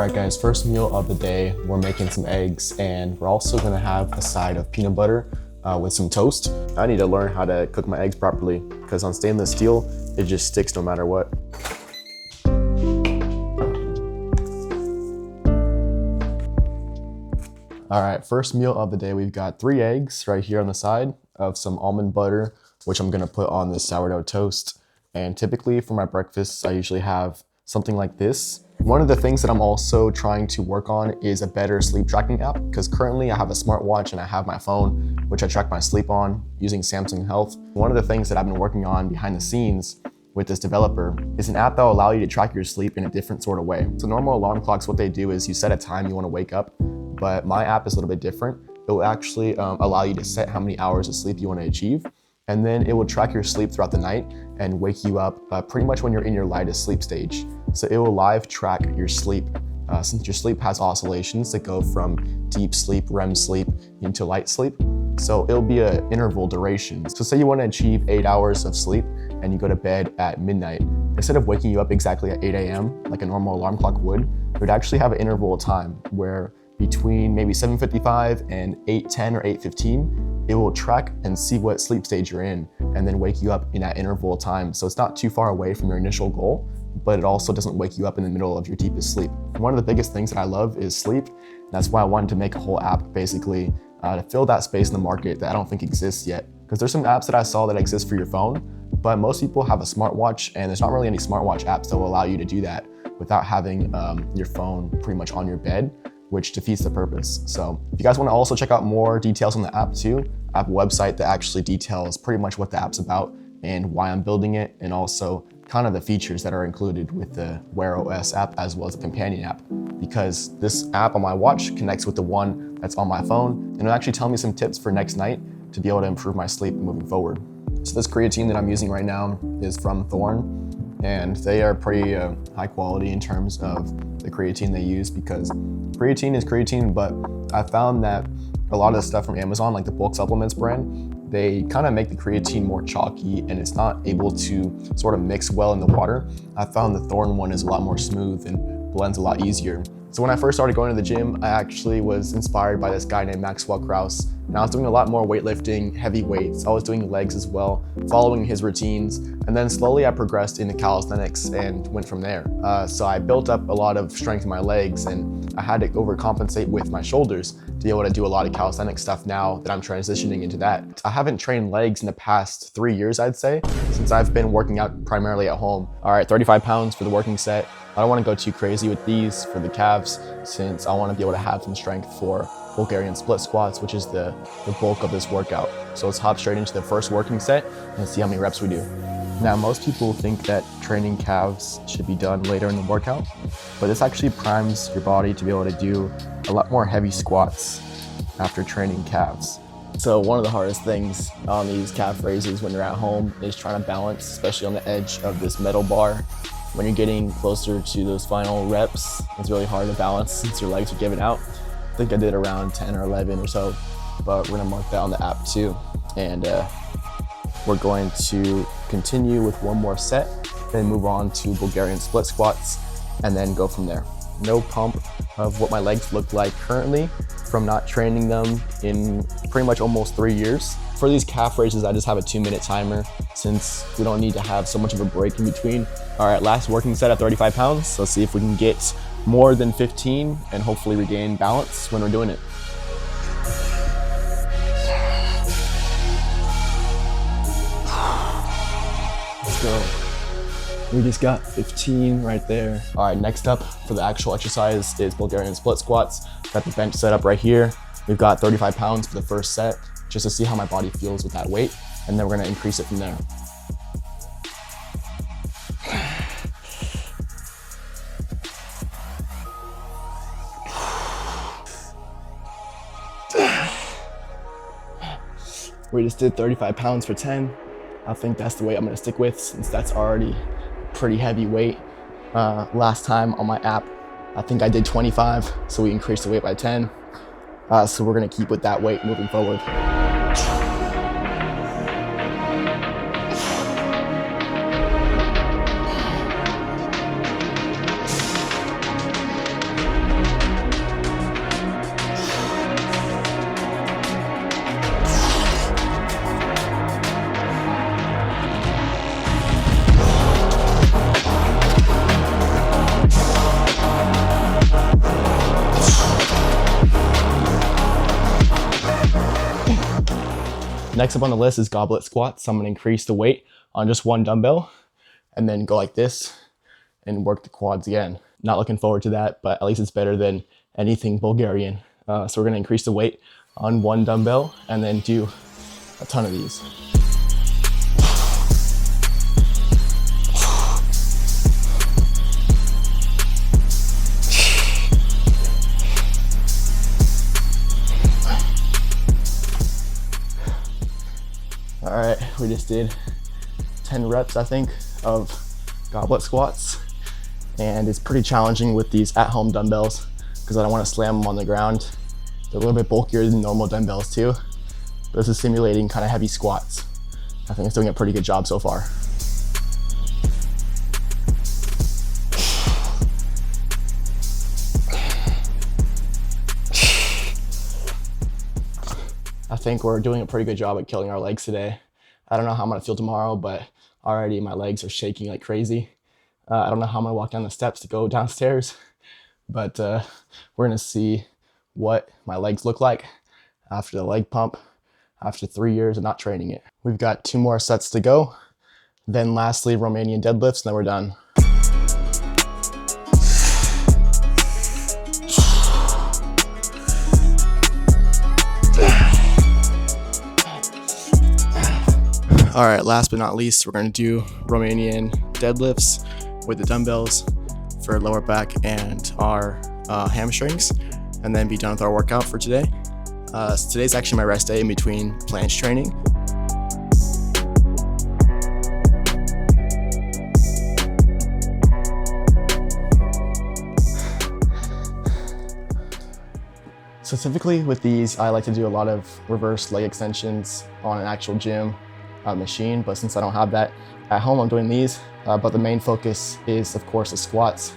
Alright guys, first meal of the day, we're making some eggs and we're also gonna have a side of peanut butter with some toast. I need to learn how to cook my eggs properly because on stainless steel, it just sticks no matter what. Alright, first meal of the day, we've got 3 eggs right here on the side of some almond butter, which I'm gonna put on this sourdough toast. And typically for my breakfasts, I usually have something like this. One of the things that I'm also trying to work on is a better sleep tracking app, because currently I have a smartwatch and I have my phone, which I track my sleep on using Samsung Health. One of the things that I've been working on behind the scenes with this developer is an app that will allow you to track your sleep in a different sort of way. So normal alarm clocks, what they do is you set a time you want to wake up, but my app is a little bit different. It will actually allow you to set how many hours of sleep you want to achieve, and then it will track your sleep throughout the night and wake you up pretty much when you're in your lightest sleep stage. So it will live track your sleep since your sleep has oscillations that go from deep sleep, REM sleep, into light sleep. So it'll be an interval duration. So say you want to achieve 8 hours of sleep and you go to bed at midnight. Instead of waking you up exactly at 8 a.m. like a normal alarm clock would, it would actually have an interval time where between maybe 7:55 and 8:10 or 8:15, it will track and see what sleep stage you're in and then wake you up in that interval of time. So it's not too far away from your initial goal, but it also doesn't wake you up in the middle of your deepest sleep. One of the biggest things that I love is sleep. That's why I wanted to make a whole app basically to fill that space in the market that I don't think exists yet. Because there's some apps that I saw that exist for your phone, but most people have a smartwatch and there's not really any smartwatch apps that will allow you to do that without having your phone pretty much on your bed, which defeats the purpose. So if you guys want to also check out more details on the app too, I have a website that actually details pretty much what the app's about and why I'm building it, and also kind of the features that are included with the Wear OS app as well as the companion app. Because this app on my watch connects with the one that's on my phone, and it'll actually tell me some tips for next night to be able to improve my sleep moving forward. So this creatine that I'm using right now is from Thorne, and they are pretty high quality in terms of the creatine they use, because creatine is creatine, but I found that a lot of the stuff from Amazon, like the bulk supplements brand, they kind of make the creatine more chalky and it's not able to sort of mix well in the water. I found the Thorne one is a lot more smooth and blends a lot easier. So when I first started going to the gym, I actually was inspired by this guy named Maxwell Krauss. And I was doing a lot more weightlifting, heavy weights. I was doing legs as well, following his routines. And then slowly I progressed into calisthenics and went from there. So I built up a lot of strength in my legs and I had to overcompensate with my shoulders to be able to do a lot of calisthenics stuff now that I'm transitioning into that. I haven't trained legs in the past 3 years, I'd say, since I've been working out primarily at home. All right, 35 pounds for the working set. I don't want to go too crazy with these for the calves since I want to be able to have some strength for Bulgarian split squats, which is the bulk of this workout. So let's hop straight into the first working set and see how many reps we do. Now, most people think that training calves should be done later in the workout, but this actually primes your body to be able to do a lot more heavy squats after training calves. So one of the hardest things on these calf raises when you're at home is trying to balance, especially on the edge of this metal bar. When you're getting closer to those final reps, it's really hard to balance since your legs are giving out. I think I did around 10 or 11 or so, but we're gonna mark that on the app too. And we're going to continue with one more set, then move on to Bulgarian split squats, and then go from there. No pump of what my legs look like currently from not training them in pretty much almost 3 years. For these calf raises, I just have a 2-minute timer since we don't need to have so much of a break in between. All right, last working set at 35 pounds. Let's see if we can get more than 15 and hopefully regain balance when we're doing it. Let's go. We just got 15 right there. All right, next up for the actual exercise is Bulgarian split squats. Got the bench set up right here. We've got 35 pounds for the first set, just to see how my body feels with that weight. And then we're gonna increase it from there. We just did 35 pounds for 10. I think that's the weight I'm gonna stick with since that's already pretty heavy weight. Last time on my app, I think I did 25, so we increased the weight by 10. So we're gonna keep with that weight moving forward. Next up on the list is goblet squats. So I'm gonna increase the weight on just one dumbbell and then go like this and work the quads again. Not looking forward to that, but at least it's better than anything Bulgarian. So we're gonna increase the weight on one dumbbell and then do a ton of these. All right, we just did 10 reps, I think, of goblet squats. And it's pretty challenging with these at-home dumbbells because I don't want to slam them on the ground. They're a little bit bulkier than normal dumbbells too. But this is simulating kind of heavy squats. I think it's doing a pretty good job so far. I think we're doing a pretty good job at killing our legs today. I don't know how I'm gonna feel tomorrow, but already my legs are shaking like crazy. I don't know how I'm gonna walk down the steps to go downstairs, but we're gonna see what my legs look like after the leg pump, after 3 years of not training it. We've got 2 more sets to go. Then lastly, Romanian deadlifts, and then we're done. All right, last but not least, we're gonna do Romanian deadlifts with the dumbbells for lower back and our hamstrings, and then be done with our workout for today. So today's actually my rest day in between planche training. So typically with these, I like to do a lot of reverse leg extensions on an actual gym machine, but since I don't have that at home, I'm doing these. But the main focus is, of course, the squats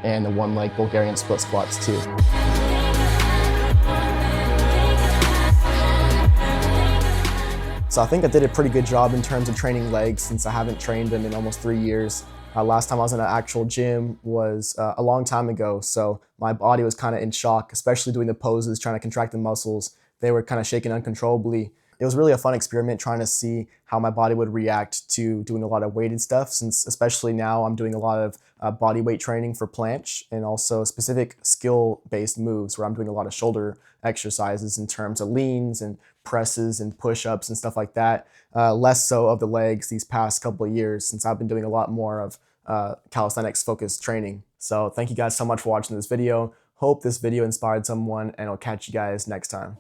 and the one leg Bulgarian split squats too. So I think I did a pretty good job in terms of training legs since I haven't trained them in almost 3 years. Last time I was in an actual gym was a long time ago, so my body was kind of in shock, especially doing the poses, trying to contract the muscles. They were kind of shaking uncontrollably. It was really a fun experiment trying to see how my body would react to doing a lot of weighted stuff, since especially now I'm doing a lot of body weight training for planche and also specific skill-based moves where I'm doing a lot of shoulder exercises in terms of leans and presses and push-ups and stuff like that. Less so of the legs these past couple of years since I've been doing a lot more of calisthenics focused training. So thank you guys so much for watching this video. Hope this video inspired someone, and I'll catch you guys next time.